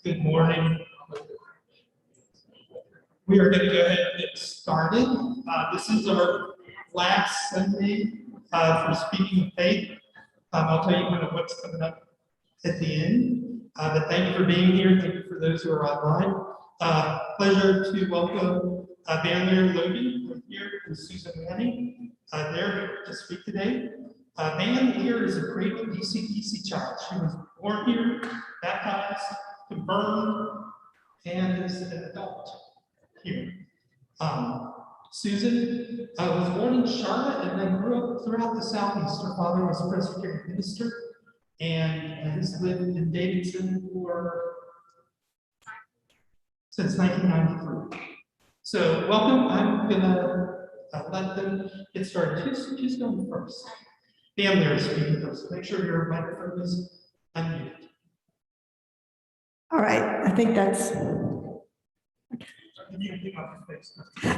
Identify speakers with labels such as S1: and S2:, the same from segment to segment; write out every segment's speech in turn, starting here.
S1: Good morning. We are going to go ahead and get started. This is our last Sunday for Speaking of Faith. I'll tell you kind of what's coming up at the end. But thank you for being here. Thank you for those who are online. Pleasure to welcome Van Logan here and Susan Manning. They're here to speak today. Van here is a cradle DCDC child. She was born here, baptized, confirmed, and is an adult here. Susan was born in Charlotte and then grew up throughout the Southeast. Her father was a Presbyterian minister and has lived in Davidson since 1993. So welcome. I'm gonna let them get started. Who's going first? Bam there is speaking first. Make sure your microphone is unmuted.
S2: All right, I think that's.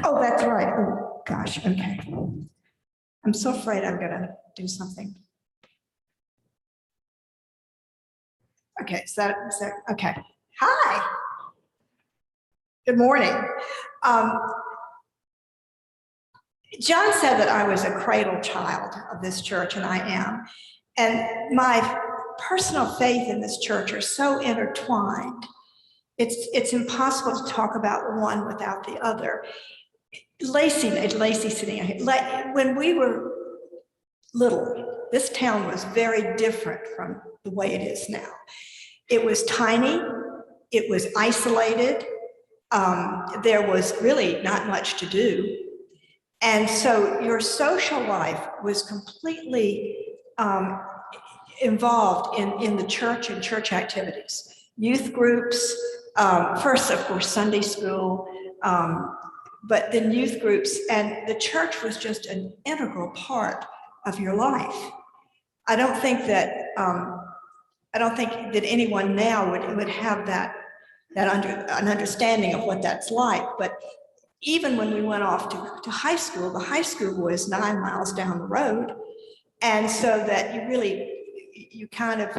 S2: Oh, that's right. Oh, gosh, okay. I'm so afraid I'm gonna do something. Okay, is that okay? Hi. Good morning. John said that I was a cradle child of this church, and I am. And my personal faith in this church are so intertwined. It's impossible to talk about one without the other. Lacey sitting here. When we were little, this town was very different from the way it is now. It was tiny. It was isolated. There was really not much to do. And so your social life was completely involved in the church and church activities. Youth groups, first, of course, Sunday school, but then youth groups, and the church was just an integral part of your life. I don't think that anyone now would have an understanding of what that's like. But even when we went off to high school, the high school was 9 miles down the road, and so that you kind of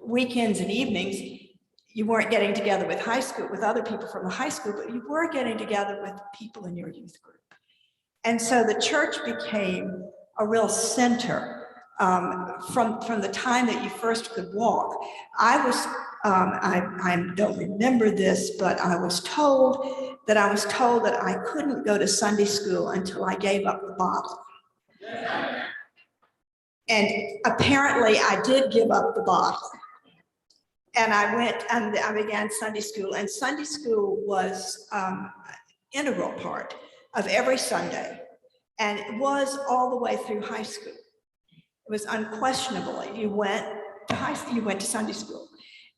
S2: weekends and evenings, you weren't getting together with other people from the high school, but you were getting together with people in your youth group. And so the church became a real center from the time that you first could walk. I don't remember this, but I was told that I couldn't go to Sunday school until I gave up the bottle. And apparently I did give up the bottle. And I went and I began Sunday school, and Sunday school was an integral part of every Sunday. And it was all the way through high school. It was unquestionably, you went to Sunday school.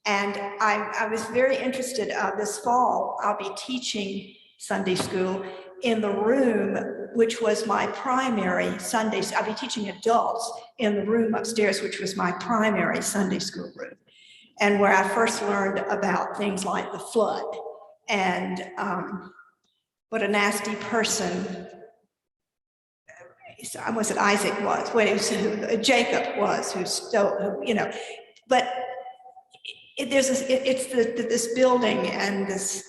S2: And I was very interested this fall, I'll be teaching Sunday school in the room, which was my primary Sunday. I'll be teaching adults in the room upstairs, which was my primary Sunday school room. And where I first learned about things like the flood and what a nasty person, was it Isaac was? Well, it was who Jacob was, who stole, But it's this building, and this.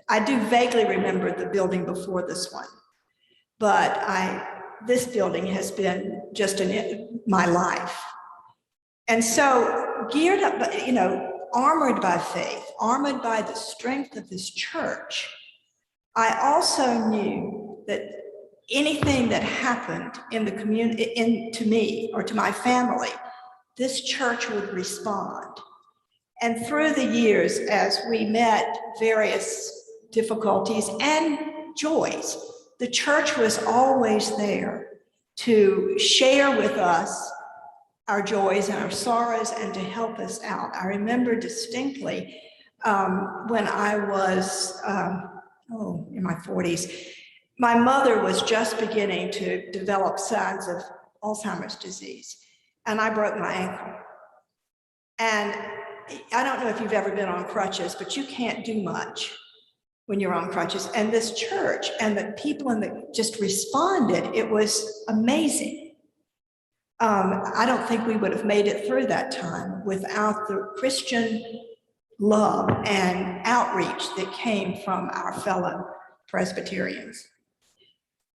S2: I do vaguely remember the building before this one, but this building has been just in my life. And so geared up, armored by faith, armored by the strength of this church, I also knew that anything that happened in the community, to me or to my family, this church would respond. And through the years, as we met various difficulties and joys, the church was always there to share with us our joys and our sorrows and to help us out. I remember distinctly when I was in my 40s, my mother was just beginning to develop signs of Alzheimer's disease. and I broke my ankle. And I don't know if you've ever been on crutches, but you can't do much when you're on crutches. And this church and the people in the just responded. It was amazing. I don't think we would have made it through that time without the Christian love and outreach that came from our fellow Presbyterians.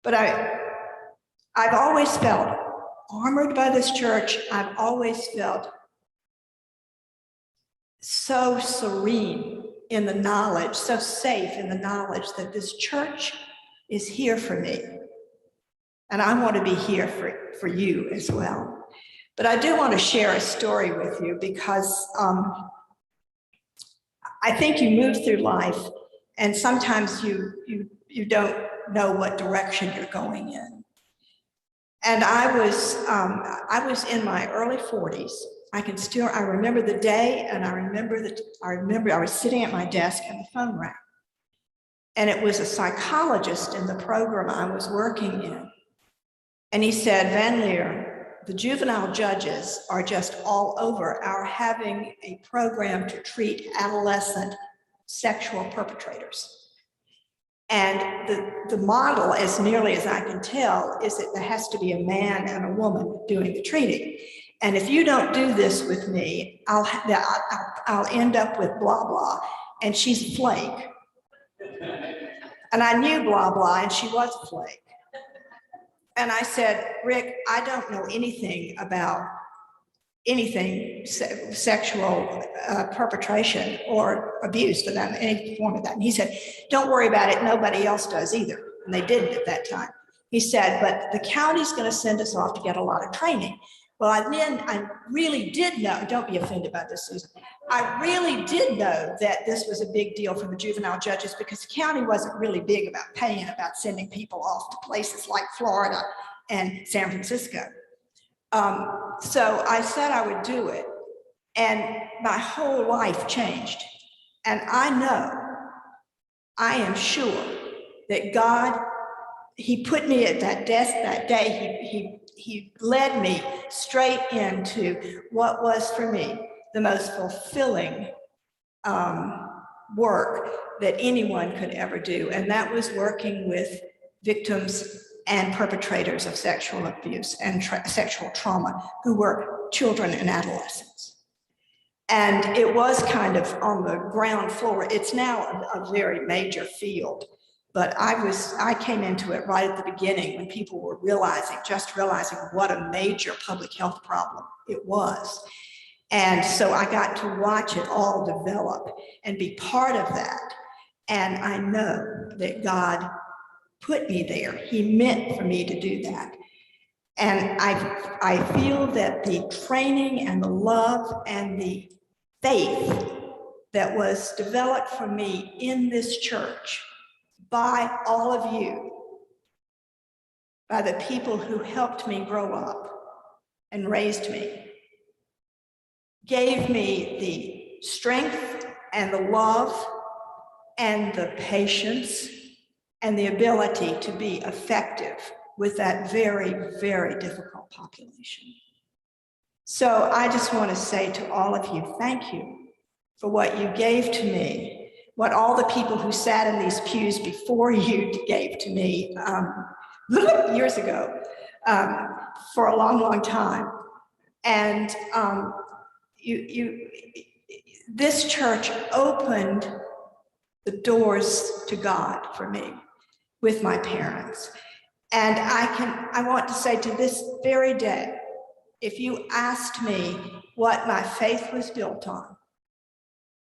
S2: But I've always felt armored by this church. I've always felt so serene in the knowledge, so safe in the knowledge that this church is here for me. And I want to be here for you as well. But I do want to share a story with you because I think you move through life and sometimes you don't know what direction you're going in. And I was in my early 40s. I remember the day, and I remember I was sitting at my desk and the phone rang. And it was a psychologist in the program I was working in. And he said, Van Leer, the juvenile judges are just all over our having a program to treat adolescent sexual perpetrators. And the model, as nearly as I can tell, is that there has to be a man and a woman doing the treating. And if you don't do this with me, I'll end up with blah, blah, and she's a flake. And I knew blah, blah, and she was a flake. And I said, Rick, I don't know anything about anything sexual perpetration or abuse for them, any form of that. And he said, don't worry about it. Nobody else does either. And they didn't at that time. He said, but the county's going to send us off to get a lot of training. Well, I really did know, don't be offended by this, Susan. I really did know that this was a big deal for the juvenile judges because the county wasn't really big about paying, about sending people off to places like Florida and San Francisco. So I said I would do it, and my whole life changed. And I am sure that God, he put me at that desk that day. He led me straight into what was for me the most fulfilling work that anyone could ever do. And that was working with victims and perpetrators of sexual abuse and sexual trauma who were children and adolescents. And it was kind of on the ground floor. It's now a very major field, but I came into it right at the beginning when people were just realizing what a major public health problem it was. And so I got to watch it all develop and be part of that. And I know that God put me there. He meant for me to do that. And I feel that the training and the love and the faith that was developed for me in this church by all of you, by the people who helped me grow up and raised me, gave me the strength and the love and the patience and the ability to be effective with that very, very difficult population. So I just want to say to all of you, thank you for what you gave to me, what all the people who sat in these pews before you gave to me years ago, for a long, long time. And this church opened the doors to God for me with my parents. And I want to say to this very day, if you asked me what my faith was built on,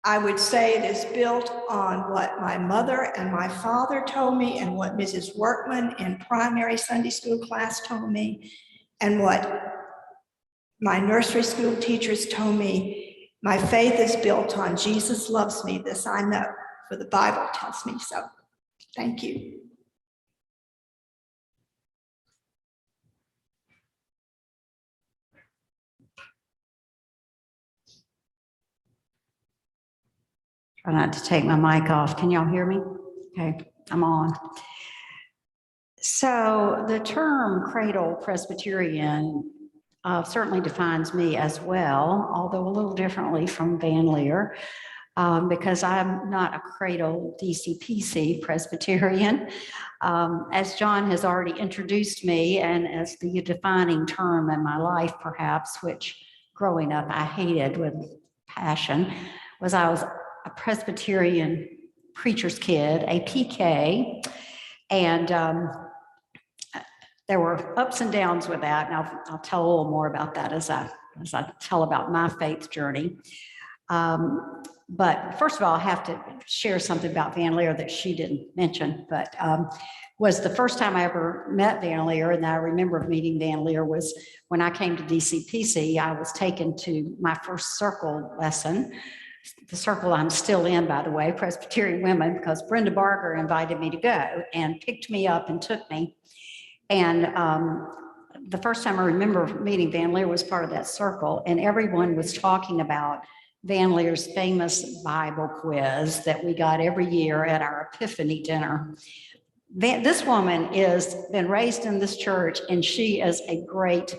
S2: I would say it is built on what my mother and my father told me and what Mrs. Workman in primary Sunday school class told me and what my nursery school teachers told me. My faith is built on Jesus loves me, this I know, for the Bible tells me so. Thank you.
S3: Try not to take my mic off. Can y'all hear me? Okay, I'm on. So the term cradle Presbyterian, certainly defines me as well, although a little differently from Van Leer, because I'm not a cradle DCPC Presbyterian. As John has already introduced me, and as the defining term in my life, perhaps, which growing up I hated with passion, was I was a Presbyterian preacher's kid, a PK, and there were ups and downs with that, and I'll tell a little more about that as I tell about my faith journey. But first of all, I have to share something about Van Leer that she didn't mention, but was the first time I ever met Van Leer, and I remember meeting Van Leer was when I came to DCPC. I was taken to my first circle lesson, the circle I'm still in, by the way, Presbyterian Women, because Brenda Barker invited me to go and picked me up and took me. And the first time I remember meeting Van Leer was part of that circle, and everyone was talking about Van Leer's famous Bible quiz that we got every year at our Epiphany dinner. This woman is been raised in this church, and she is a great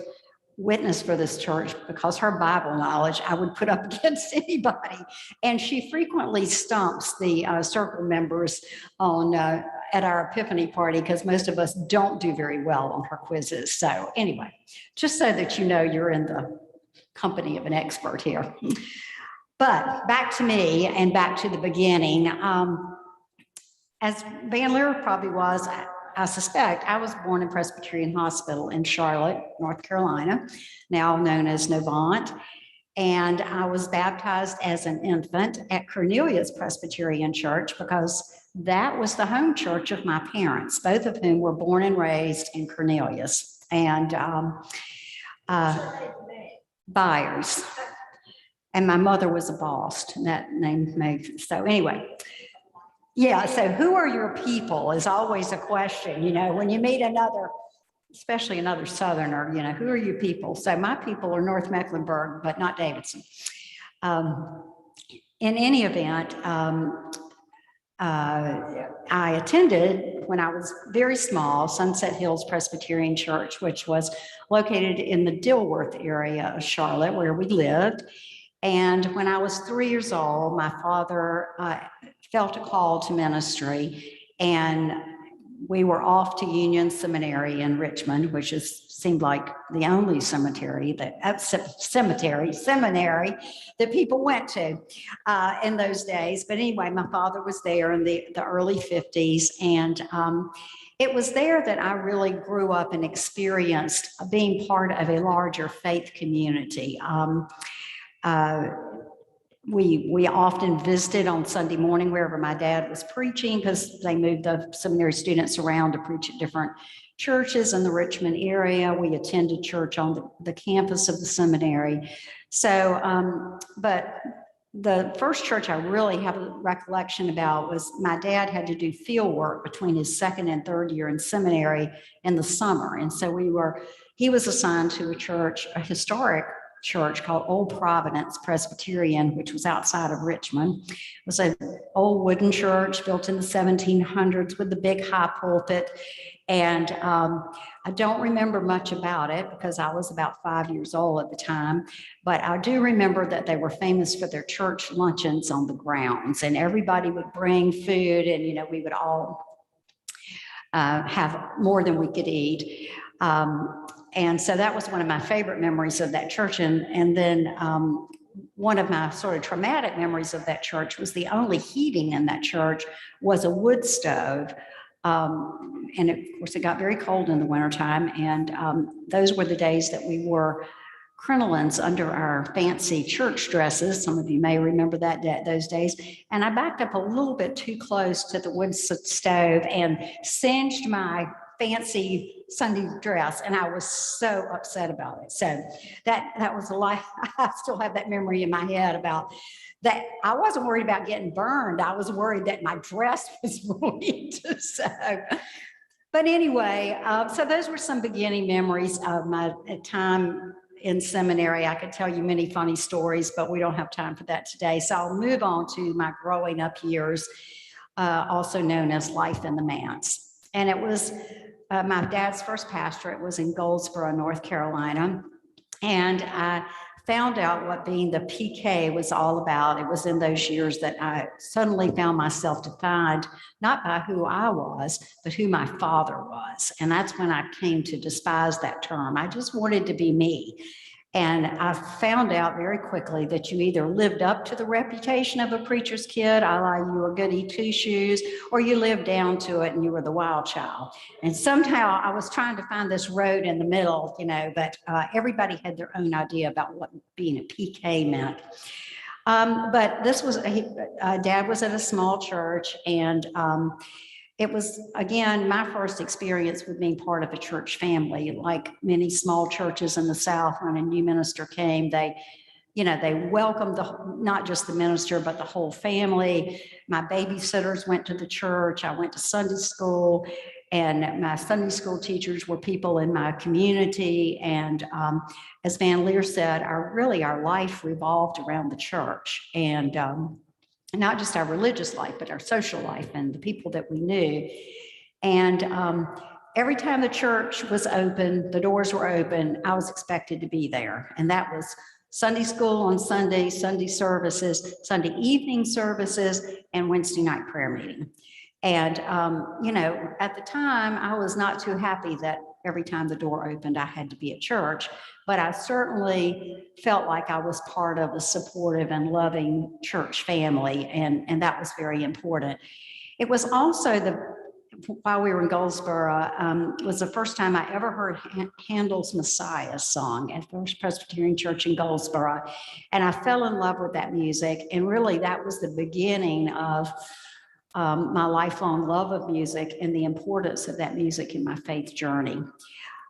S3: witness for this church because her Bible knowledge I would put up against anybody. And she frequently stumps the circle members on at our Epiphany party, because most of us don't do very well on her quizzes. So anyway, just so that you know you're in the company of an expert here. But back to me and back to the beginning. As Van Leer probably was, I suspect, I was born in Presbyterian Hospital in Charlotte, North Carolina, now known as Novant. And I was baptized as an infant at Cornelius Presbyterian Church because that was the home church of my parents, both of whom were born and raised in Cornelius. And Byers. And my mother was a Bost, and that name made, so anyway. Yeah, so who are your people is always a question, you know, when you meet another, especially another Southerner, you know, who are your people? So my people are North Mecklenburg, but not Davidson. In any event, I attended, when I was very small, Sunset Hills Presbyterian Church, which was located in the Dilworth area of Charlotte, where we lived. And when I was 3 years old, my father felt a call to ministry, and we were off to Union Seminary in Richmond, which seemed like the only seminary that people went to in those days. But anyway, my father was there in the early 50s, and it was there that I really grew up and experienced being part of a larger faith community. We often visited on Sunday morning wherever my dad was preaching, because they moved the seminary students around to preach at different churches in the Richmond area. We attended church on the campus of the seminary. So, but the first church I really have a recollection about was my dad had to do field work between his second and third year in seminary in the summer. And so he was assigned to a historic church called Old Providence Presbyterian, which was outside of Richmond. It was an old wooden church built in the 1700s with the big high pulpit. And I don't remember much about it because I was about 5 years old at the time, but I do remember that they were famous for their church luncheons on the grounds, and everybody would bring food, and, you know, we would all have more than we could eat. And so that was one of my favorite memories of that church. And then one of my sort of traumatic memories of that church was the only heating in that church was a wood stove. And of course, it got very cold in the wintertime. And those were the days that we wore crinolines under our fancy church dresses. Some of you may remember those days. And I backed up a little bit too close to the wood stove and singed my fancy Sunday dress, and I was so upset about it. So that was a lie. I still have that memory in my head about that. I wasn't worried about getting burned. I was worried that my dress was ruined. So, but anyway, so those were some beginning memories of my time in seminary. I could tell you many funny stories, but we don't have time for that today. So I'll move on to my growing up years, also known as life in the manse. And it was my dad's first pastorate was in Goldsboro, North Carolina. And I found out what being the PK was all about. It was in those years that I suddenly found myself defined not by who I was, but who my father was. And that's when I came to despise that term. I just wanted to be me. And I found out very quickly that you either lived up to the reputation of a preacher's kid, a la you were goody two-shoes, or you lived down to it and you were the wild child. And somehow I was trying to find this road in the middle, but everybody had their own idea about what being a PK meant. But this was, Dad was at a small church, and it was, again, my first experience with being part of a church family. Like many small churches in the South, when a new minister came, they welcomed not just the minister, but the whole family. My babysitters went to the church. I went to Sunday school, and my Sunday school teachers were people in my community. And as Van Leer said, our life revolved around the church. And not just our religious life, but our social life and the people that we knew. And every time the church was open, the doors were open, I was expected to be there. And that was Sunday school on Sunday, Sunday services, Sunday evening services, and Wednesday night prayer meeting. And, at the time, I was not too happy that every time the door opened, I had to be at church, but I certainly felt like I was part of a supportive and loving church family, and that was very important. It was also while we were in Goldsboro, was the first time I ever heard Handel's Messiah sung at Providence Presbyterian Church in Goldsboro, and I fell in love with that music, and really that was the beginning of my lifelong love of music and the importance of that music in my faith journey.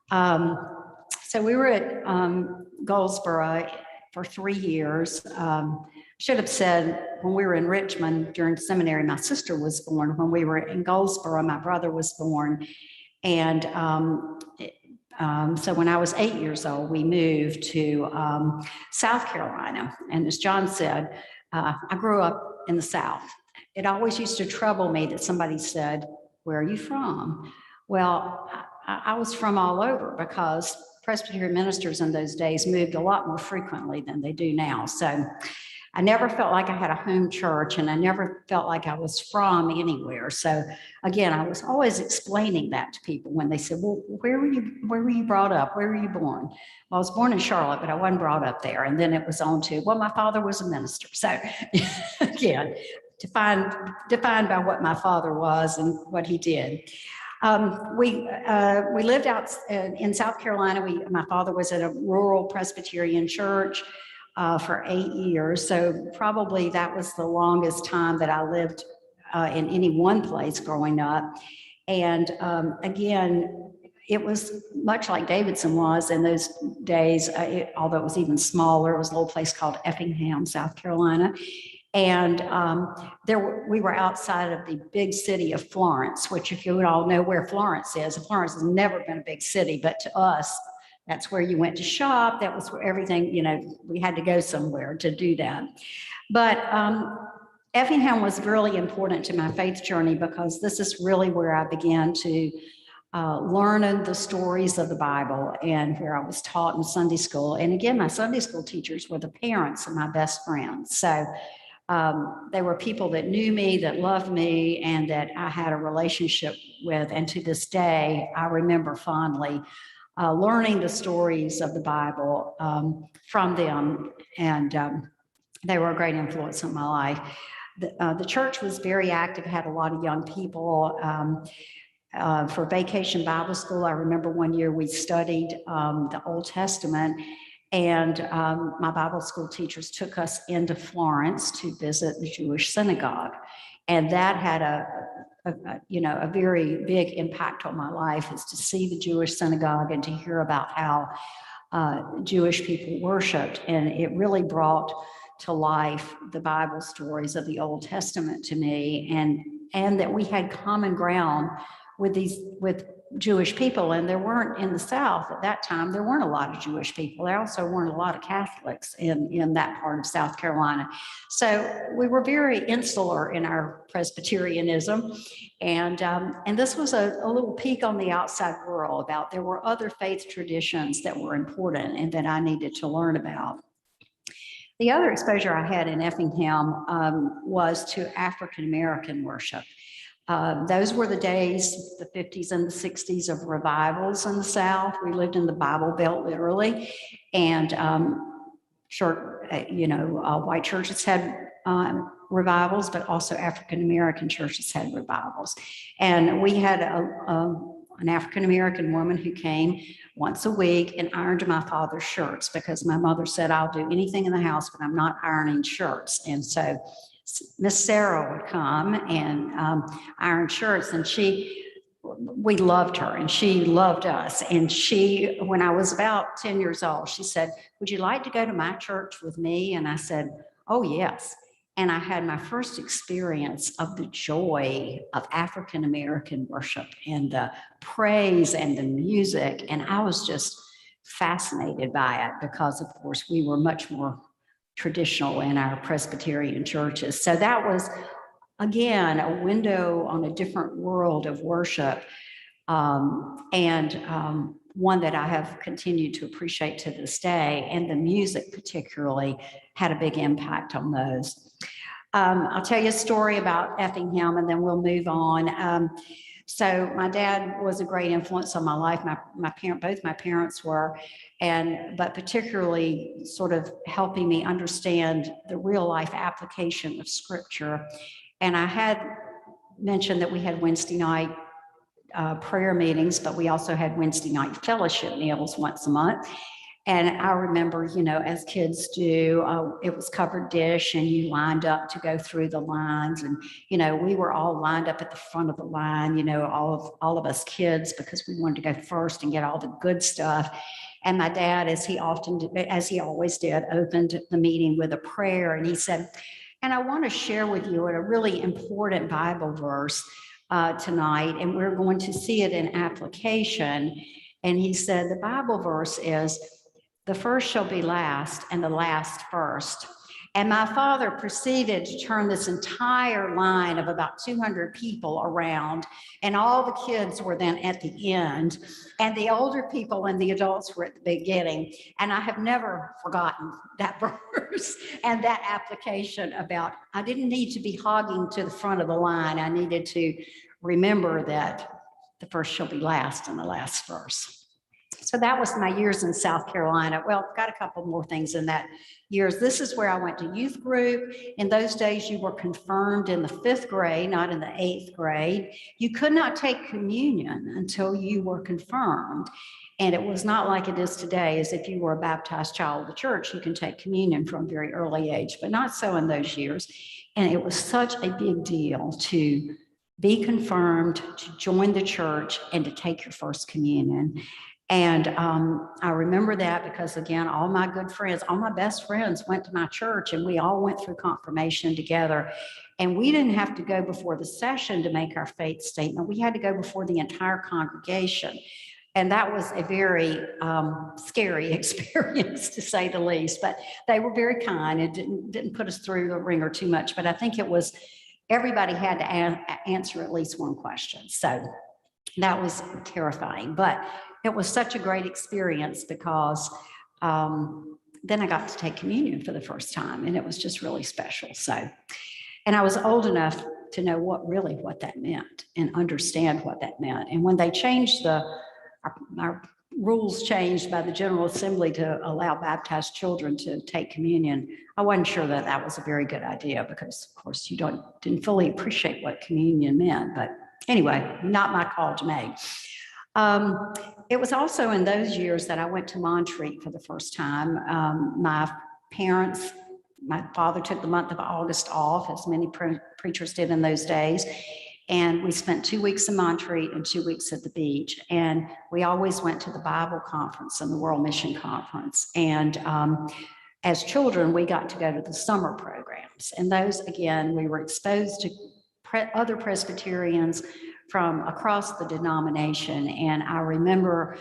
S3: So we were at Goldsboro for 3 years. Should have said when we were in Richmond during seminary, my sister was born. When we were in Goldsboro, my brother was born. And so when I was 8 years old, we moved to South Carolina. And as John said, I grew up in the South. It always used to trouble me that somebody said, "Where are you from?" Well, I was from all over, because Presbyterian ministers in those days moved a lot more frequently than they do now. So I never felt like I had a home church, and I never felt like I was from anywhere. So again, I was always explaining that to people when they said, "Well, where were you brought up? Where were you born?" Well, I was born in Charlotte, but I wasn't brought up there. And then it was on to, well, my father was a minister. So again, defined by what my father was and what he did. We lived out in South Carolina. My father was at a rural Presbyterian church for 8 years. So probably that was the longest time that I lived in any one place growing up. And again, it was much like Davidson was in those days, although it was even smaller. It was a little place called Effingham, South Carolina. And we were outside of the big city of Florence, which, if you would all know where Florence has never been a big city, but to us, that's where you went to shop. That was where everything, we had to go somewhere to do that. But Effingham was really important to my faith journey, because this is really where I began to learn the stories of the Bible, and where I was taught in Sunday school. And again, my Sunday school teachers were the parents of my best friends. So they were people that knew me, that loved me, and that I had a relationship with. And to this day, I remember fondly learning the stories of the Bible from them. And they were a great influence on my life. The church was very active, had a lot of young people. For Vacation Bible School, I remember one year we studied the Old Testament, and my Bible school teachers took us into Florence to visit the Jewish synagogue. And that had a very big impact on my life, is to see the Jewish synagogue and to hear about how Jewish people worshiped. And it really brought to life the Bible stories of the Old Testament to me, and that we had common ground with Jewish people, and there weren't in the South at that time, there weren't a lot of Jewish people. There also weren't a lot of Catholics in that part of South Carolina. So we were very insular in our Presbyterianism. And this was a little peek on the outside world about there were other faith traditions that were important and that I needed to learn about. The other exposure I had in Effingham was to African-American worship. Those were the days, the 50s and the 60s, of revivals in the South. We lived in the Bible Belt, literally, and white churches had revivals, but also African-American churches had revivals. And we had an African-American woman who came once a week and ironed my father's shirts, because my mother said, I'll do anything in the house, but I'm not ironing shirts. And so Miss Sarah would come and iron shirts, and we loved her and she loved us. And when I was about 10 years old, she said, would you like to go to my church with me? And I said, oh, yes. And I had my first experience of the joy of African-American worship and the praise and the music. And I was just fascinated by it because, of course, we were much more traditional in our Presbyterian churches. So that was, again, a window on a different world of worship, and one that I have continued to appreciate to this day. And the music particularly had a big impact on those. I'll tell you a story about Effingham and then we'll move on. So my dad was a great influence on my life. Both my parents were, but particularly sort of helping me understand the real life application of Scripture. And I had mentioned that we had Wednesday night prayer meetings, but we also had Wednesday night fellowship meals once a month. And I remember, as kids do, it was covered dish and you lined up to go through the lines. And, we were all lined up at the front of the line, all of us kids, because we wanted to go first and get all the good stuff. And my dad, as he always did, opened the meeting with a prayer. And he said, and I want to share with you a really important Bible verse tonight, and we're going to see it in application. And he said, the Bible verse is, the first shall be last and the last first. And my father proceeded to turn this entire line of about 200 people around, and all the kids were then at the end, and the older people and the adults were at the beginning. And I have never forgotten that verse and that application about, I didn't need to be hogging to the front of the line. I needed to remember that the first shall be last and the last first. So that was my years in South Carolina. Well, got a couple more things in that years. This is where I went to youth group. In those days, you were confirmed in the 5th grade, not in the 8th grade. You could not take communion until you were confirmed. And it was not like it is today, as if you were a baptized child of the church, you can take communion from a very early age, but not so in those years. And it was such a big deal to be confirmed, to join the church, and to take your first communion. And I remember that because, again, all my good friends, all my best friends went to my church, and we all went through confirmation together. And we didn't have to go before the session to make our faith statement. We had to go before the entire congregation. And that was a very scary experience, to say the least. But they were very kind and didn't put us through the ringer too much. But I think it was, everybody had to answer at least one question. So that was terrifying. But it was such a great experience because then I got to take communion for the first time, and it was just really special. So, and I was old enough to know what that meant and understand what that meant. And when they changed our rules changed by the General Assembly to allow baptized children to take communion, I wasn't sure that that was a very good idea because, of course, you didn't fully appreciate what communion meant. But anyway, not my call to make. It was also in those years that I went to Montreat for the first time. My father took the month of August off, as many preachers did in those days. And we spent 2 weeks in Montreat and 2 weeks at the beach. And we always went to the Bible conference and the World Mission Conference. And as children, we got to go to the summer programs. And those, again, we were exposed to other Presbyterians, from across the denomination. And I remember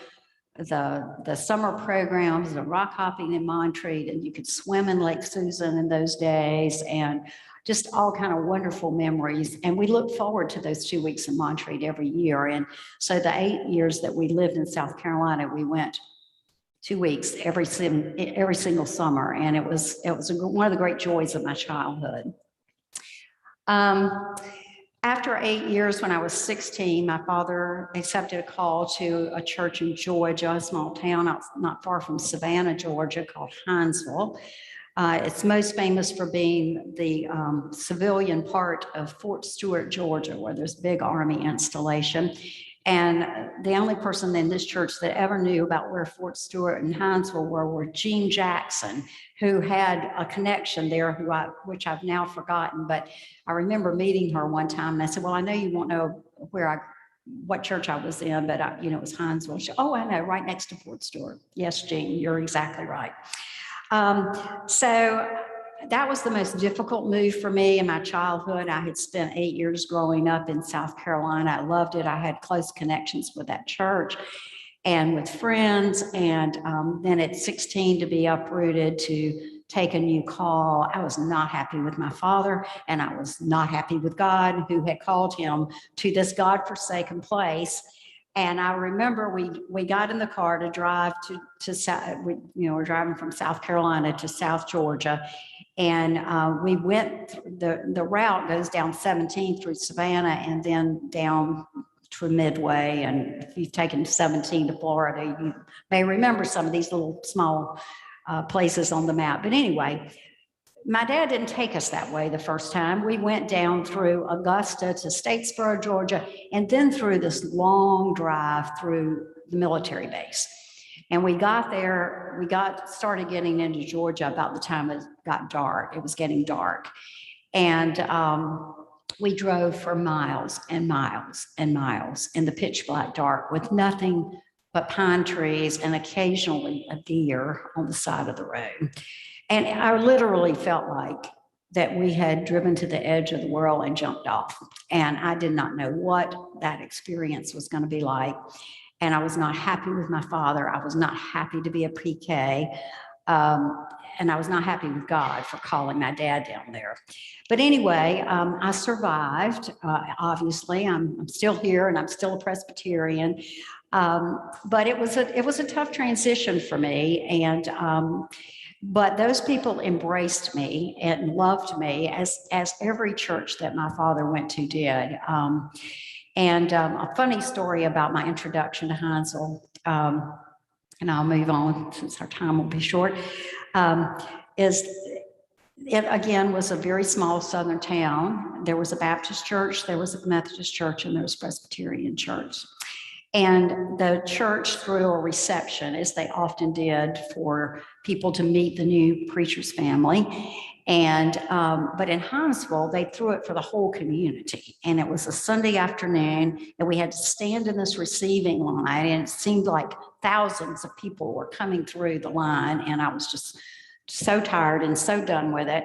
S3: the summer programs, the rock hopping in Montreat, and you could swim in Lake Susan in those days, and just all kind of wonderful memories. And we look forward to those 2 weeks in Montreat every year. And so the 8 years that we lived in South Carolina, we went 2 weeks every single summer. And it was one of the great joys of my childhood. After 8 years, when I was 16, my father accepted a call to a church in Georgia, a small town not far from Savannah, Georgia, called Hinesville. It's most famous for being the civilian part of Fort Stewart, Georgia, where there's a big Army installation. And the only person in this church that ever knew about where Fort Stewart and Hinesville were Jean Jackson, who had a connection there, which I've now forgotten. But I remember meeting her one time, and I said, "Well, I know you won't know what church I was in, but it was Hinesville." She said, "Oh, I know, right next to Fort Stewart." "Yes, Jean, you're exactly right." So that was the most difficult move for me in my childhood. I had spent 8 years growing up in South Carolina. I loved it. I had close connections with that church and with friends. And then at 16, to be uprooted, to take a new call. I was not happy with my father, and I was not happy with God, who had called him to this God-forsaken place. And I remember we got in the car to drive to South, we're driving from South Carolina to South Georgia. And we went, the route goes down 17 through Savannah and then down to Midway. And if you've taken 17 to Florida, you may remember some of these little small places on the map. But anyway, my dad didn't take us that way the first time. We went down through Augusta to Statesboro, Georgia, and then through this long drive through the military base. And we got there, started getting into Georgia about the time it got dark. It was getting dark. And we drove for miles and miles and miles in the pitch black dark with nothing but pine trees and occasionally a deer on the side of the road. And I literally felt like that we had driven to the edge of the world and jumped off. And I did not know what that experience was going to be like. And I was not happy with my father. I was not happy to be a PK. And I was not happy with God for calling my dad down there. But anyway, I survived. Obviously, I'm still here and I'm still a Presbyterian. But it was a tough transition for me. And but those people embraced me and loved me, as every church that my father went to did. And a funny story about my introduction to Hinesville, and I'll move on since our time will be short, is it again was a very small southern town. There was a Baptist church, there was a Methodist church, and there was a Presbyterian church. And the church threw a reception, as they often did, for people to meet the new preacher's family. And but in Hinesville, they threw it for the whole community. And it was a Sunday afternoon, and we had to stand in this receiving line, and it seemed like thousands of people were coming through the line, and I was just so tired and so done with it.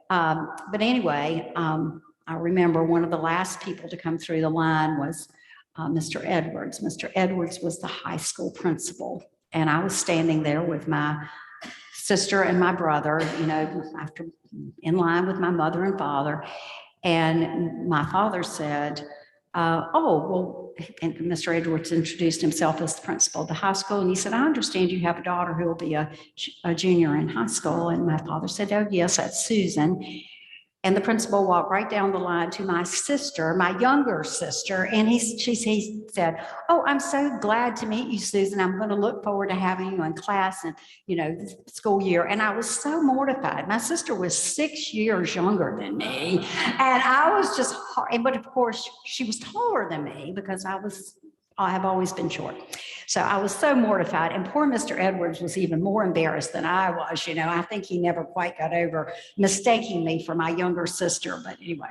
S3: But anyway, I remember one of the last people to come through the line was Mr. Edwards. Mr. Edwards was the high school principal, and I was standing there with my sister and my brother, after in line with my mother and father. And my father said, and Mr. Edwards introduced himself as the principal of the high school. And he said, "I understand you have a daughter who will be a junior in high school." And my father said, "Oh, yes, that's Susan." And the principal walked right down the line to my sister, my younger sister, and he said, "Oh, I'm so glad to meet you, Susan. I'm going to look forward to having you in class and, this school year." And I was so mortified. My sister was 6 years younger than me, and I was just, but of course she was taller than me because I have always been short. So I was so mortified, and poor Mr. Edwards was even more embarrassed than I was. I think he never quite got over mistaking me for my younger sister. But anyway,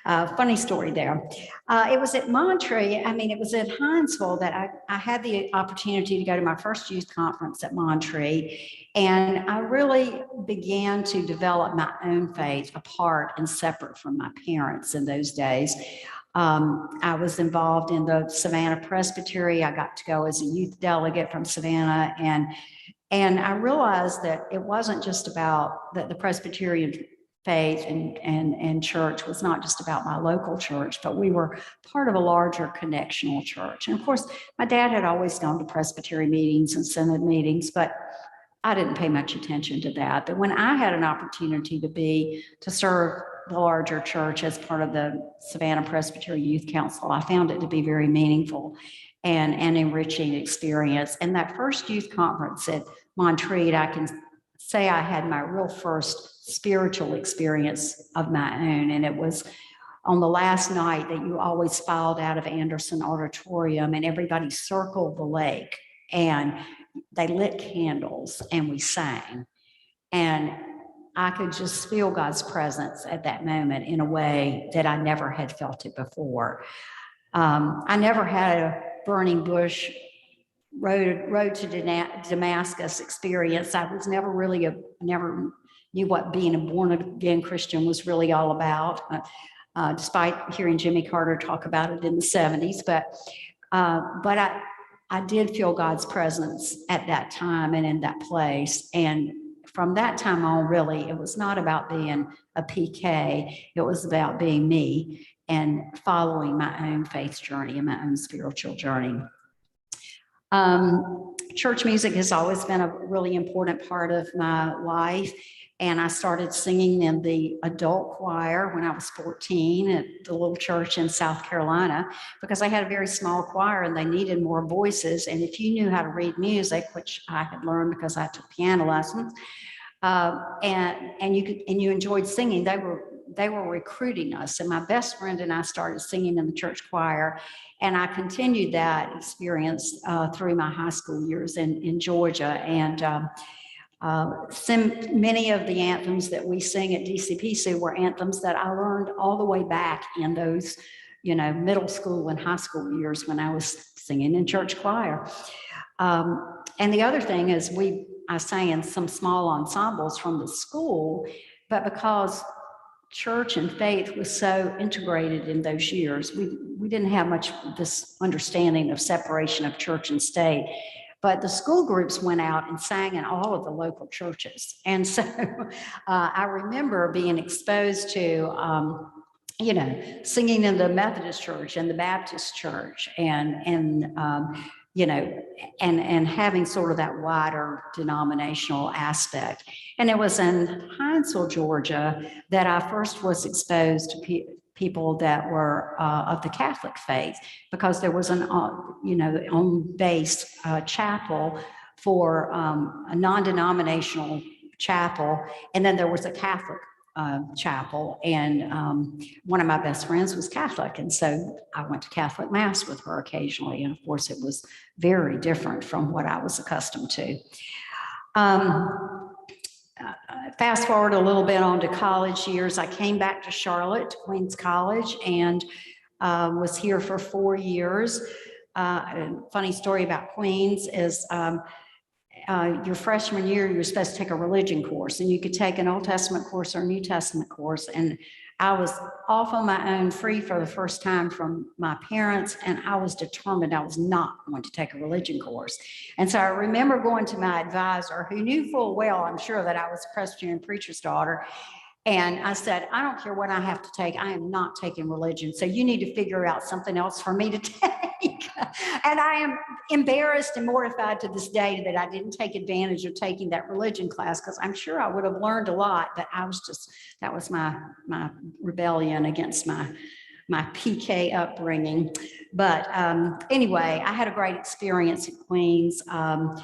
S3: funny story there. It was at Montreat, it was at Hinesville that I had the opportunity to go to my first youth conference at Montreat. And I really began to develop my own faith apart and separate from my parents in those days. I was involved in the Savannah Presbytery. I got to go as a youth delegate from Savannah, and I realized that it wasn't just about that the Presbyterian faith and church was not just about my local church, but we were part of a larger connectional church. And of course, my dad had always gone to Presbytery meetings and synod meetings, but I didn't pay much attention to that. But when I had an opportunity to serve the larger church as part of the Savannah Presbyterian Youth Council, I found it to be very meaningful and an enriching experience. And that first youth conference at Montreat, I can say I had my real first spiritual experience of my own. And it was on the last night that you always filed out of Anderson Auditorium and everybody circled the lake and they lit candles and we sang. And I could just feel God's presence at that moment in a way that I never had felt it before. I never had a burning bush road to Damascus experience. I was never really never knew what being a born again Christian was really all about, despite hearing Jimmy Carter talk about it in the 70s. But I did feel God's presence at that time and in that place. And from that time on, really, it was not about being a PK. It was about being me and following my own faith journey and my own spiritual journey. Church music has always been a really important part of my life. And I started singing in the adult choir when I was 14 at the little church in South Carolina, because I had a very small choir and they needed more voices. And if you knew how to read music, which I had learned because I took piano lessons, and you enjoyed singing, they were recruiting us. And my best friend and I started singing in the church choir. And I continued that experience through my high school years in Georgia. And many of the anthems that we sing at DCPC were anthems that I learned all the way back in those, middle school and high school years when I was singing in church choir. And the other thing is I sang in some small ensembles from the school, but because church and faith was so integrated in those years, we didn't have much of this understanding of separation of church and state. But the school groups went out and sang in all of the local churches. And so I remember being exposed to, singing in the Methodist church and the Baptist church and having sort of that wider denominational aspect. And it was in Hinesville, Georgia, that I first was exposed to people that were of the Catholic faith, because there was an, on-base chapel for a non-denominational chapel, and then there was a Catholic chapel, and one of my best friends was Catholic, and so I went to Catholic Mass with her occasionally, and of course it was very different from what I was accustomed to. Fast forward a little bit on to college years. I came back to Charlotte, Queens College, and was here for 4 years. Funny story about Queens is your freshman year, you're supposed to take a religion course, and you could take an Old Testament course or a New Testament course. And I was off on my own, free for the first time from my parents, and I was determined I was not going to take a religion course. And so I remember going to my advisor, who knew full well, I'm sure, that I was a Presbyterian preacher's daughter. And I said, I don't care what I have to take. I am not taking religion. So you need to figure out something else for me to take. And I am embarrassed and mortified to this day that I didn't take advantage of taking that religion class, because I'm sure I would have learned a lot, but that was my rebellion against my PK upbringing. But anyway, I had a great experience at Queens. A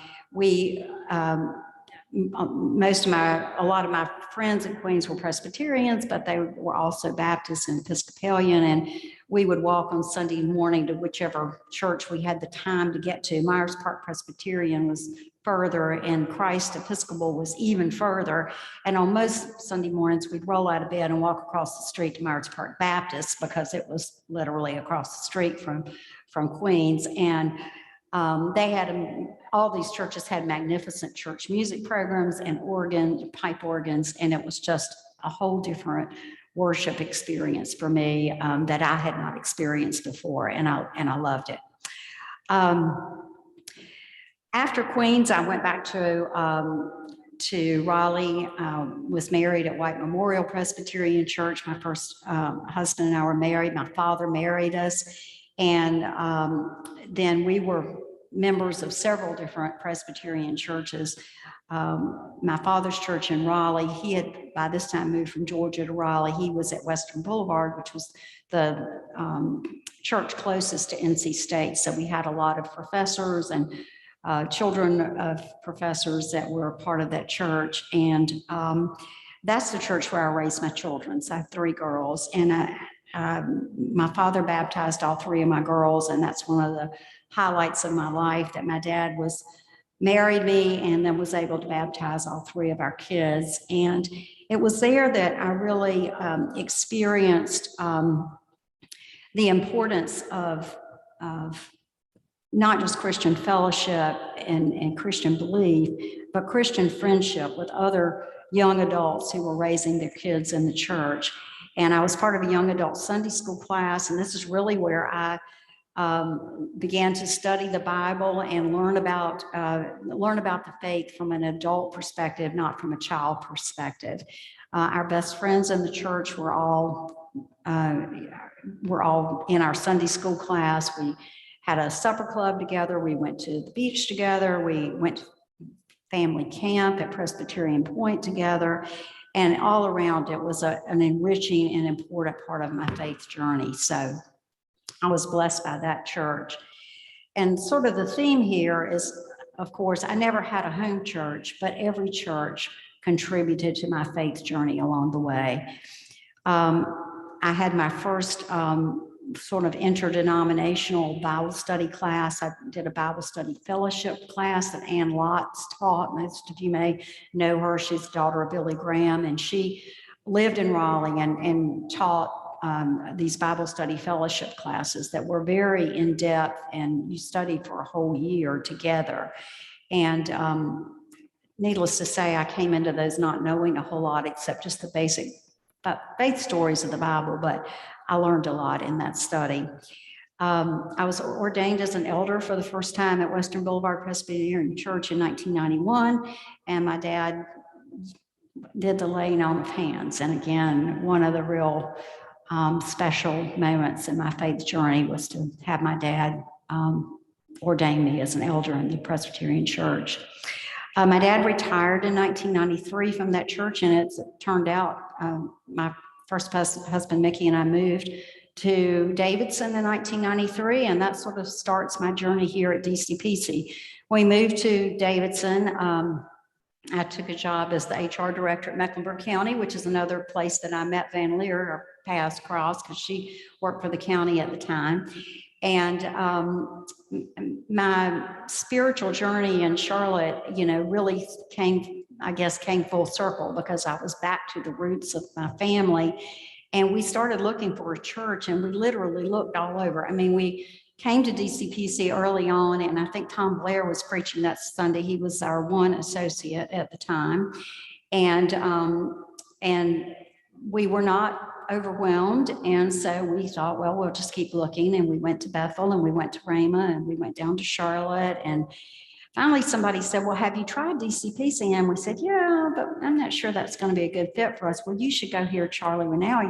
S3: lot of my friends in Queens were Presbyterians, but they were also Baptist and Episcopalian, and we would walk on Sunday morning to whichever church we had the time to get to. Myers Park Presbyterian was further, and Christ Episcopal was even further. And on most Sunday mornings, we'd roll out of bed and walk across the street to Myers Park Baptist, because it was literally across the street from Queens. And they had, all these churches had magnificent church music programs and pipe organs, and it was just a whole different worship experience for me that I had not experienced before, and I loved it. After Queens, I went back to Raleigh, was married at White Memorial Presbyterian Church. My first husband and I were married. My father married us. And then we were members of several different Presbyterian churches. My father's church in Raleigh, he had by this time moved from Georgia to Raleigh. He was at Western Boulevard, which was the church closest to NC State. So we had a lot of professors and children of professors that were part of that church. And that's the church where I raised my children. So I have 3 girls, and my father baptized all 3 of my girls. And that's one of the highlights of my life, that my dad married me and then was able to baptize all 3 of our kids. And it was there that I really experienced the importance of not just Christian fellowship and Christian belief, but Christian friendship with other young adults who were raising their kids in the church. And I was part of a young adult Sunday school class, and this is really where I began to study the Bible and learn about the faith from an adult perspective, not from a child perspective. Our best friends in the church were all in our Sunday school class. We had a supper club together. We went to the beach together. We went to family camp at Presbyterian Point together. And all around, it was an enriching and important part of my faith journey. So I was blessed by that church. And sort of the theme here is, of course, I never had a home church, but every church contributed to my faith journey along the way. I had my first sort of interdenominational Bible study class. I did a Bible study fellowship class that Ann Lotz taught. Most of you may know her. She's the daughter of Billy Graham, and she lived in Raleigh and taught these Bible study fellowship classes that were very in-depth, and you studied for a whole year together. And needless to say, I came into those not knowing a whole lot except just the basic faith stories of the Bible, but I learned a lot in that study. I was ordained as an elder for the first time at Western Boulevard Presbyterian Church in 1991, and my dad did the laying on of hands. And again, one of the real special moments in my faith journey was to have my dad ordain me as an elder in the Presbyterian Church. My dad retired in 1993 from that church, and it turned out my first husband, Mickey, and I moved to Davidson in 1993, and that sort of starts my journey here at DCPC. We moved to Davidson. I took a job as the HR director at Mecklenburg County, which is another place that I met Van Leer, our paths crossed, because she worked for the county at the time. And my spiritual journey in Charlotte, really came full circle, because I was back to the roots of my family. And we started looking for a church, and we literally looked all over. I mean, we came to DCPC early on, and I think Tom Blair was preaching that Sunday. He was our one associate at the time. And we were not overwhelmed. And so we thought, well, we'll just keep looking. And we went to Bethel, and we went to Ramah, and we went down to Charlotte. And finally somebody said, well, have you tried DCPC? And we said, yeah, but I'm not sure that's going to be a good fit for us. Well, you should go hear Charlie Rennell.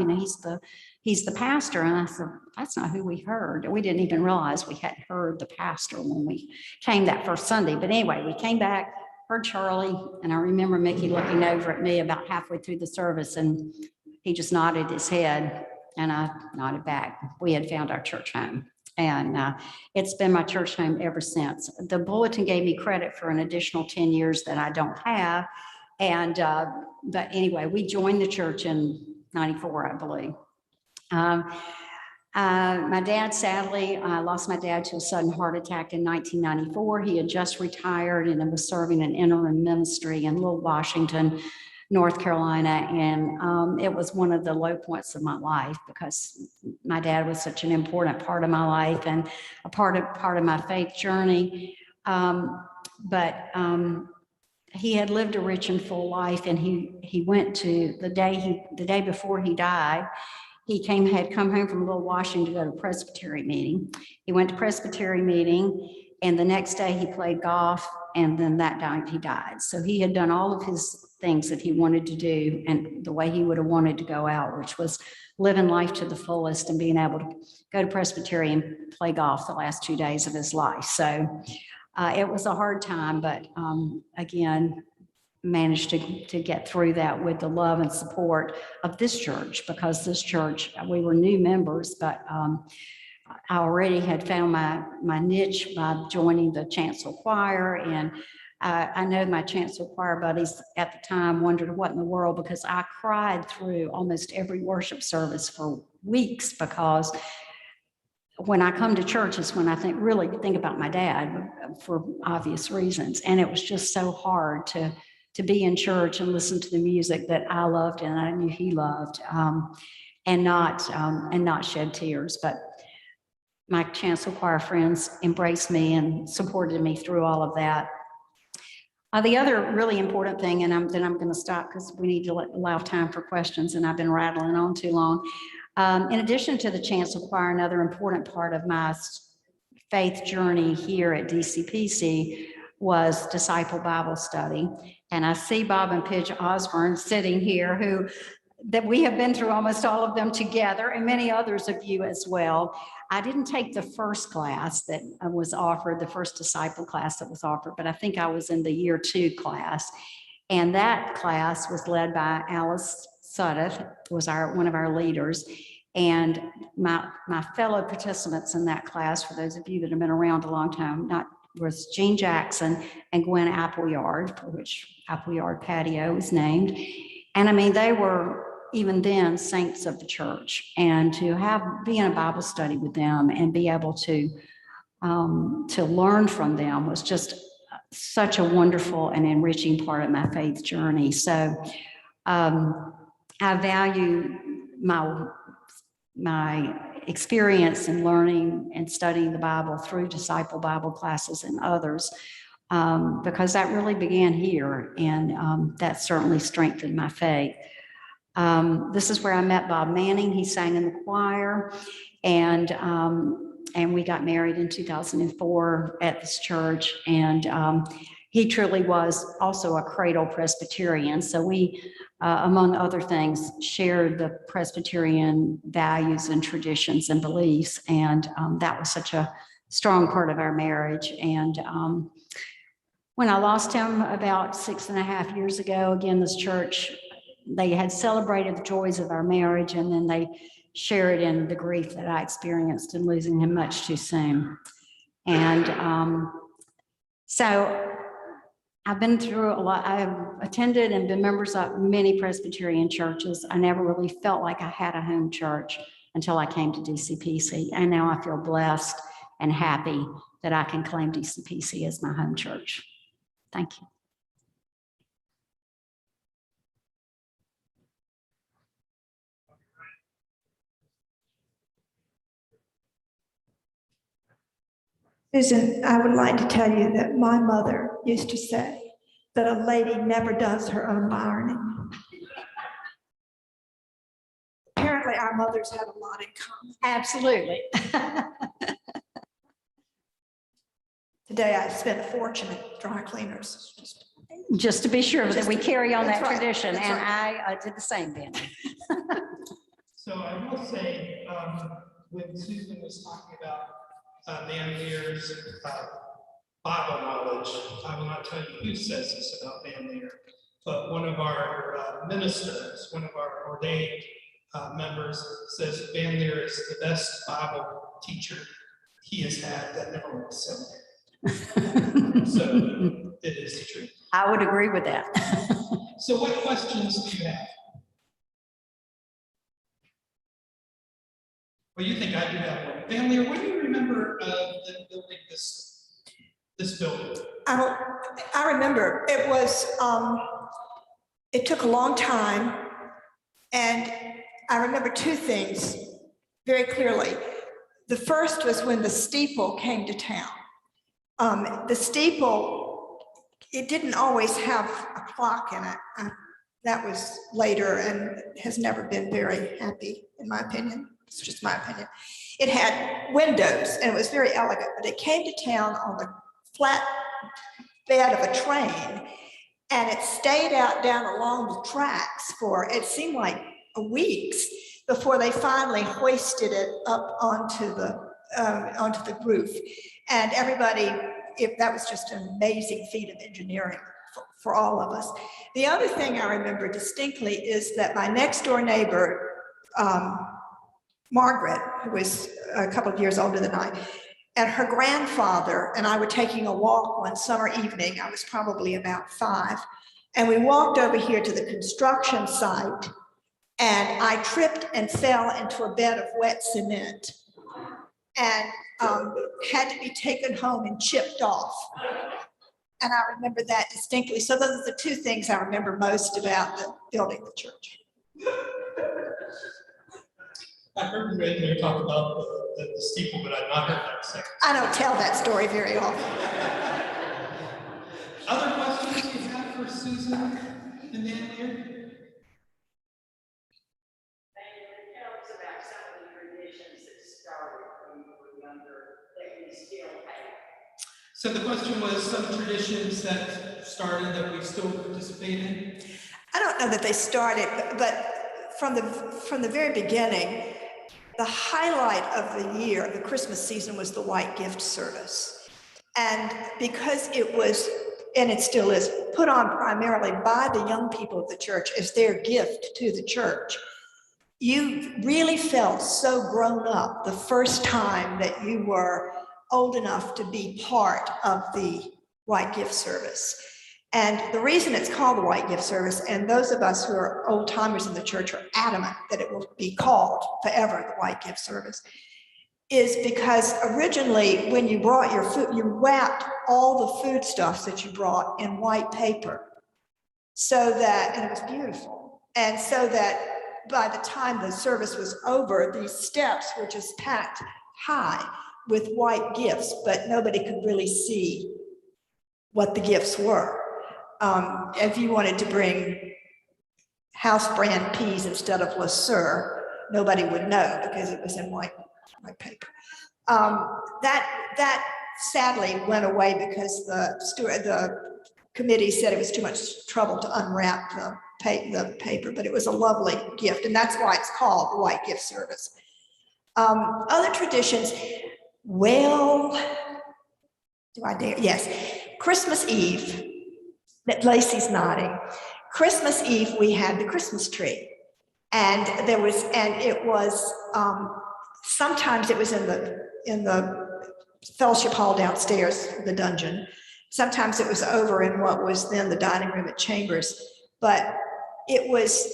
S3: He's the pastor. And I said, that's not who we heard. We didn't even realize we hadn't heard the pastor when we came that first Sunday. But anyway, we came back, heard Charlie, and I remember Mickey looking over at me about halfway through the service, and he just nodded his head, and I nodded back. We had found our church home, and it's been my church home ever since. The bulletin gave me credit for an additional 10 years that I don't have. And but anyway, we joined the church in 94, I believe. My dad, sadly, I lost my dad to a sudden heart attack in 1994. He had just retired and was serving an interim ministry in Little Washington, North Carolina. And it was one of the low points of my life, because my dad was such an important part of my life and a part of my faith journey. But he had lived a rich and full life, and he went to the day before he died. Had come home from Little Washington to go to Presbyterian meeting. He went to Presbyterian meeting, and the next day he played golf, and then that night he died. So he had done all of his things that he wanted to do and the way he would have wanted to go out, which was living life to the fullest and being able to go to Presbyterian and play golf the last 2 days of his life. So it was a hard time, but again, managed to get through that with the love and support of this church, because this church, we were new members, but I already had found my niche by joining the chancel choir. And I know my chancel choir buddies at the time wondered what in the world, because I cried through almost every worship service for weeks, because when I come to church is when I really think about my dad for obvious reasons. And it was just so hard to be in church and listen to the music that I loved and I knew he loved, and not shed tears. But my chancel choir friends embraced me and supported me through all of that. The other really important thing, and then I'm going to stop because we need to allow time for questions, and I've been rattling on too long. In addition to the chancel choir, another important part of my faith journey here at DCPC was Disciple Bible Study. And I see Bob and Pidge Osborne sitting here, that we have been through almost all of them together, and many others of you as well. I didn't take the first class that was offered, the first disciple class that was offered, but I think I was in the year 2 class. And that class was led by Alice Suddeth, was one of our leaders. And my fellow participants in that class, for those of you that have been around a long time, was Jean Jackson and Gwen Appleyard, for which Appleyard Patio is named. And I mean, they were even then saints of the church, and to be in a Bible study with them and be able to learn from them was just such a wonderful and enriching part of my faith journey. So I value my experience in learning and studying the Bible through disciple Bible classes and others, because that really began here, and that certainly strengthened my faith. This is where I met Bob Manning. He sang in the choir, and we got married in 2004 at this church. And he truly was also a cradle Presbyterian. So we, among other things, shared the Presbyterian values and traditions and beliefs. And that was such a strong part of our marriage. And when I lost him about 6.5 years ago, again, this church, they had celebrated the joys of our marriage, and then they shared in the grief that I experienced in losing him much too soon. And so I've been through a lot. I've attended and been members of many Presbyterian churches. I never really felt like I had a home church until I came to DCPC. And now I feel blessed and happy that I can claim DCPC as my home church. Thank you.
S2: Susan, I would like to tell you that my mother used to say that a lady never does her own ironing. Apparently, our mothers had a lot in common.
S3: Absolutely.
S2: Today, I spent a fortune at dry cleaners.
S3: Just to be sure that we carry on that
S2: That's right.
S3: tradition,
S2: That's
S3: and
S2: right.
S3: I did the same, Ben.
S1: So I will say, when Susan was talking about Van Leer's Bible knowledge, I will not tell you who says this about Van Leer, but one of our ministers, one of our ordained members says Van Leer is the best Bible teacher he has had that never went to seminary. So it is the truth.
S3: I would agree with that.
S1: So what questions do you have? Well, you think I do have one. Van Leer, when do you remember building this building?
S2: I remember it was, it took a long time, and I remember 2 things very clearly. The first was when the steeple came to town. The steeple it didn't always have a clock in it. That was later and has never been very happy, in my opinion. It's just my opinion. It had windows and it was very elegant, but it came to town on the flat bed of a train, and it stayed out down along the tracks for, it seemed like weeks before they finally hoisted it up onto the roof. And everybody, that was just an amazing feat of engineering for all of us. The other thing I remember distinctly is that my next door neighbor, Margaret, who was a couple of years older than I, and her grandfather and I were taking a walk one summer evening. I was probably about 5. And we walked over here to the construction site, and I tripped and fell into a bed of wet cement and had to be taken home and chipped off. And I remember that distinctly. So those are the 2 things I remember most about the building the church.
S1: I heard you talk about the steeple, but I've not heard that second.
S2: I don't tell that story very often.
S1: Other questions you have for Susan and Dan here?
S4: About some of the traditions that started when you were younger that we still have.
S1: So the question was some traditions that started that we still participate in?
S2: I don't know that they started, but from the very beginning, the highlight of the year, the Christmas season, was the white gift service. And because it was, and it still is, put on primarily by the young people of the church as their gift to the church, you really felt so grown up the first time that you were old enough to be part of the white gift service. And the reason it's called the white gift service, and those of us who are old timers in the church are adamant that it will be called forever the white gift service, is because originally when you brought your food, you wrapped all the foodstuffs that you brought in white paper, so that, and it was beautiful, and so that by the time the service was over, these steps were just packed high with white gifts, but nobody could really see what the gifts were. If you wanted to bring house brand peas instead of Le Sueur, nobody would know because it was in white paper. That sadly went away because the committee said it was too much trouble to unwrap the paper, but it was a lovely gift, and that's why it's called the white gift service. Other traditions, well, do I dare? Yes, Christmas Eve. That Lacey's nodding. Christmas Eve, we had the Christmas tree, and it was sometimes it was in the fellowship hall downstairs, the dungeon. Sometimes it was over in what was then the dining room at Chambers, but it was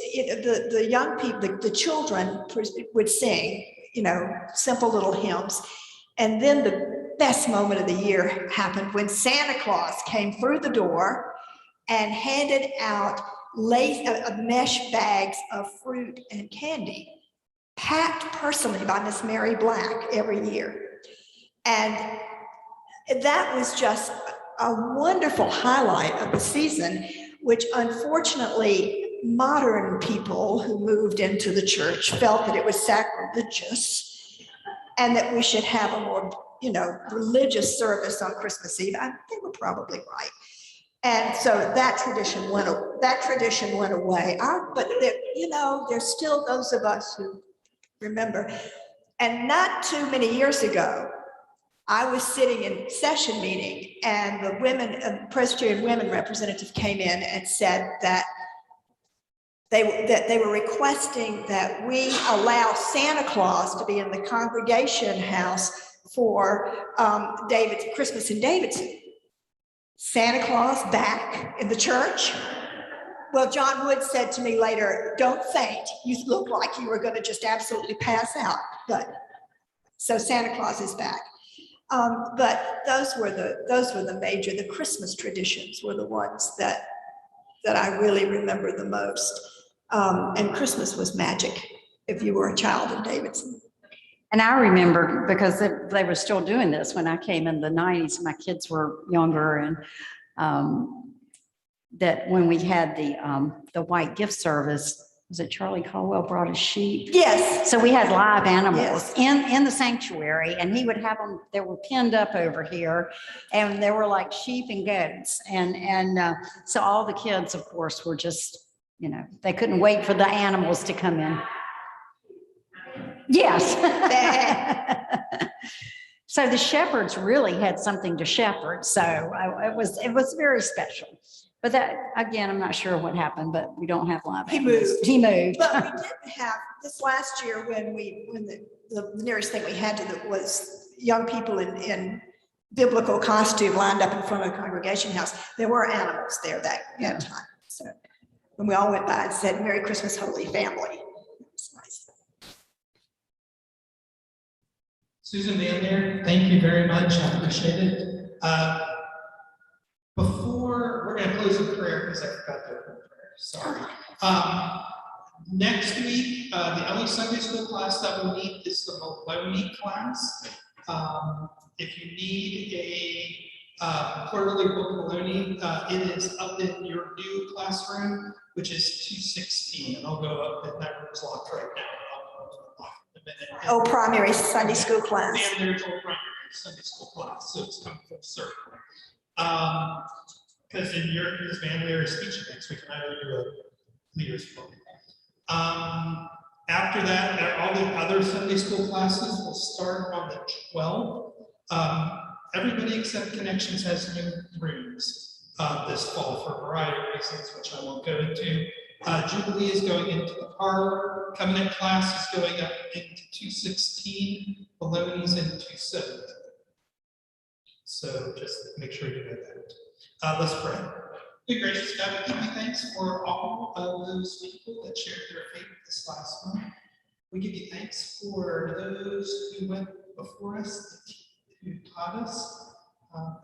S2: the young people, the children would sing, simple little hymns, and then the best moment of the year happened when Santa Claus came through the door and handed out mesh bags of fruit and candy, packed personally by Miss Mary Black every year. And that was just a wonderful highlight of the season, which unfortunately modern people who moved into the church felt that it was sacrilegious and that we should have a more, religious service on Christmas Eve. They were probably right. And so that tradition went away. But there's still those of us who remember. And not too many years ago, I was sitting in session meeting, and the Presbyterian women representative came in and said that they were requesting that we allow Santa Claus to be in the congregation house for Christmas in Davidson. Santa Claus back in the church? Well, John Wood said to me later, "Don't faint. You look like you were going to just absolutely pass out." But so Santa Claus is back. But those were the Christmas traditions were the ones that I really remember the most. And Christmas was magic if you were a child in Davidson.
S3: And I remember, because they were still doing this when I came in the 90s, my kids were younger, and that when we had the white gift service, was it Charlie Caldwell brought a sheep?
S2: Yes,
S3: So we had live animals
S2: Yes.
S3: in the sanctuary, and he would have them, they were pinned up over here, and they were like sheep and goats. And so all the kids, of course, were just, they couldn't wait for the animals to come in. Yes. So the shepherds really had something to shepherd. So it was very special. But that, again, I'm not sure what happened, but we don't have live
S2: He
S3: animals.
S2: moved.
S3: He moved.
S2: but we did have this last year when the nearest thing we had to that was young people in biblical costume lined up in front of the congregation house. There were animals there that time. So when we all went by and said, "Merry Christmas, Holy Family." It was nice.
S1: Susan Van Der, thank you very much. I appreciate it. Before we're going to close with prayer because I forgot to open prayer. Sorry. Next week, the only Sunday school class that we'll need is the Maloney class. If you need a quarterly book Maloney, it is up in your new classroom, which is 216. And I'll go up, and that room's locked right now. I'll lock it in a minute.
S2: Oh, primary Sunday school class.
S1: And there's a primary Sunday school class, so it's come full circle. Because in your Van Der is teaching next week, and I owe you a leader's book. After that, all the other Sunday school classes will start on the 12th. Everybody except Connections has new rooms this fall for a variety of reasons, which I won't go into. Jubilee is going into the parlor. Covenant class is going up into 216. Baloney's in 217. So just make sure you know that. Let's pray. Good gracious God, we give you thanks for all of those people that shared their faith this last month. We give you thanks for those who went before us, who taught us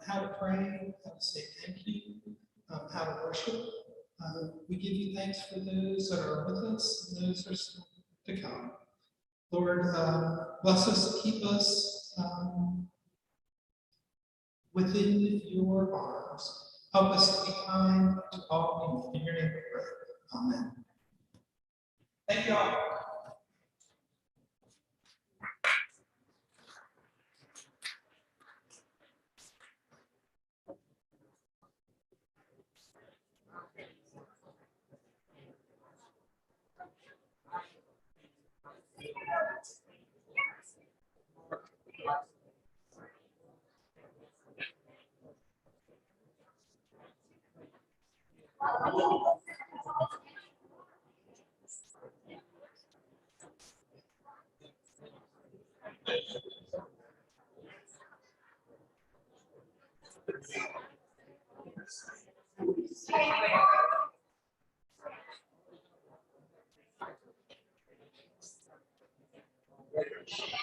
S1: how to pray, how to say thank you, how to worship. We give you thanks for those that are with us and those that are still to come. Lord, bless us, keep us within your arms. Help us to be kind to all people. In your name we pray. Amen. Thank you all. Thank you.